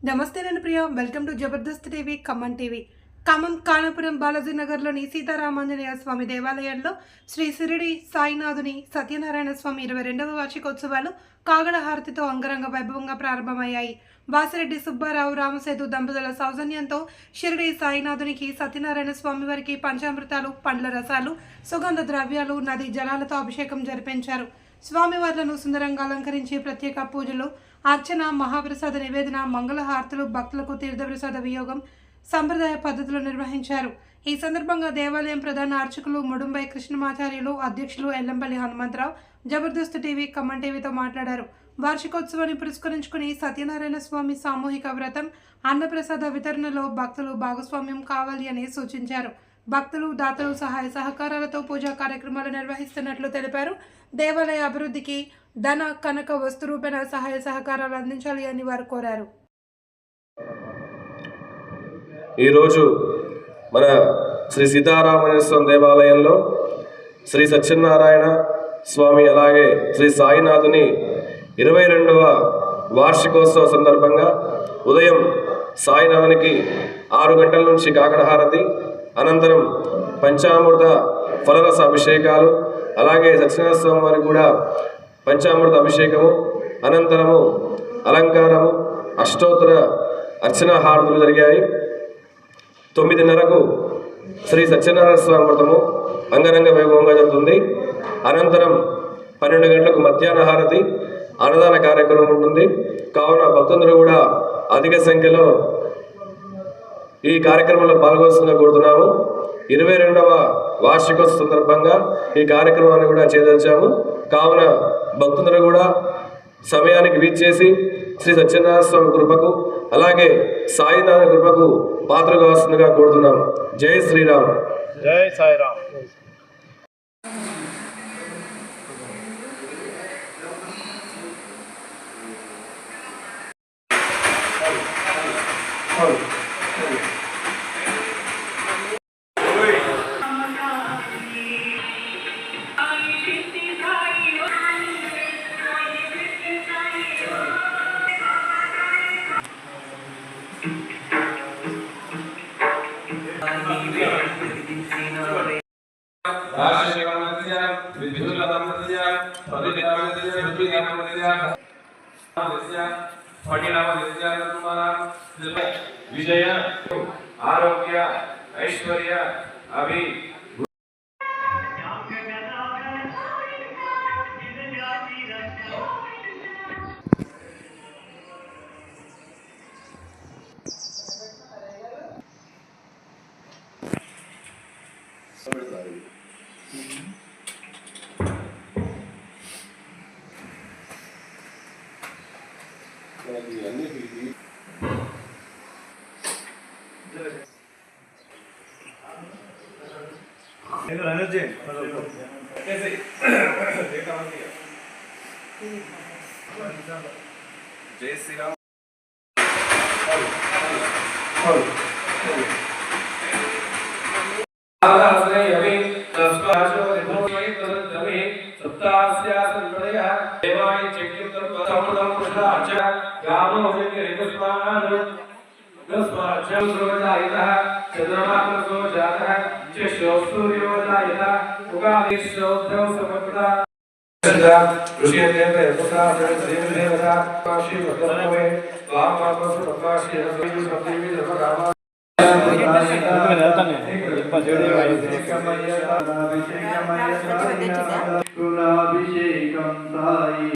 నమస్తే నేను Priya. Welcome to Jabardasth TV Khammam TV. Khammam Kanapuram Balaji నగర్లోని సీతారామాంజనేయ స్వామి దేవాలయంలో శ్రీ సిరిడి సాయినాథుని సత్యనారాయణ స్వామి 22వ వార్షికోత్సవాలు కాగడ హారతితో అంగరంగ వైభవంగా ప్రారంభమయ్యాయి. వాసిరెడ్డి సుబ్బారావు రామసేతు దంపతుల సౌజన్యంతో షిరిడి సాయినాథునికి సత్యనారాయణ స్వామి వారికి పంచామృతాలు, పండ్ల రసాలు, సుగంధ ద్రవ్యాలు, నది జలాలతో అభిషేకం జరిపించారు. స్వామివార్లను సుందరంగా అలంకరించి ప్రత్యేక పూజలు, అర్చన, మహాప్రసాద నివేదన, మంగళహారతులు, భక్తులకు తీర్థప్రసాద వియోగం సంప్రదాయ పద్ధతిలో నిర్వహించారు. ఈ సందర్భంగా దేవాలయం ప్రధాన అర్చకులు ముడుంబై కృష్ణమాచార్యులు, అధ్యక్షులు ఎల్లంపల్లి హనుమంతరావు జబర్దస్త్ టీవీ ఖమ్మం టీవీతో మాట్లాడారు. వార్షికోత్సవాన్ని పురస్కరించుకుని సత్యనారాయణ స్వామి సామూహిక వ్రతం, అన్నప్రసాద వితరణలో భక్తులు భాగస్వామ్యం కావాలి అని సూచించారు. భక్తులు, దాతలు సహాయ సహకారాలతో పూజా కార్యక్రమాలు నిర్వహిస్తున్నట్లు తెలిపారు. దేవాలయ అభివృద్ధికి ధన, కనక, వస్తు రూపేణ సహాయ సహకారాలు అందించాలి అని వారు కోరారు. ఈరోజు మన శ్రీ సీతారామయ్య స్వామి దేవాలయంలో శ్రీ సత్యనారాయణ స్వామి అలాగే శ్రీ సాయినాథుని 22వ వార్షికోత్సవ సందర్భంగా ఉదయం సాయినాథునికి 6 గంటల నుంచి కాకడహారతి, అనంతరం పంచామృత ఫలరస అభిషేకాలు, అలాగే సత్యనారాయణ స్వామి వారికి కూడా పంచామృత అభిషేకము, అనంతరము అలంకారము, అష్టోత్తర అర్చన హారతులు జరిగాయి. 9:30కు శ్రీ సత్యనారాయణ స్వామి వ్రతము అంగరంగ వైభవంగా జరుగుతుంది. అనంతరం 12 గంటలకు మధ్యాహ్న హారతి, అన్నదాన కార్యక్రమం ఉంటుంది. కావున భక్తులందరూ కూడా అధిక సంఖ్యలో ఈ కార్యక్రమంలో పాల్గొనవలసిందిగా కోరుతున్నాము. 22వ వార్షికోత్సవ సందర్భంగా ఈ కార్యక్రమాన్ని కూడా చేదలిచాము. కావున భక్తులందరూ కూడా సమయానికి వీచేసి శ్రీ సత్యనారాయణ స్వామి కృపకు అలాగే సాయినాథ కృపకు పాత్ర కావాల్సిందిగా కోరుతున్నాము. జై శ్రీరామ్. జై సాయిరామ్. విజయ, ఆరోగ్య, ఐశ్వర్య, అభి జై శ్రీరామ్. కులాభిషేకం సాయి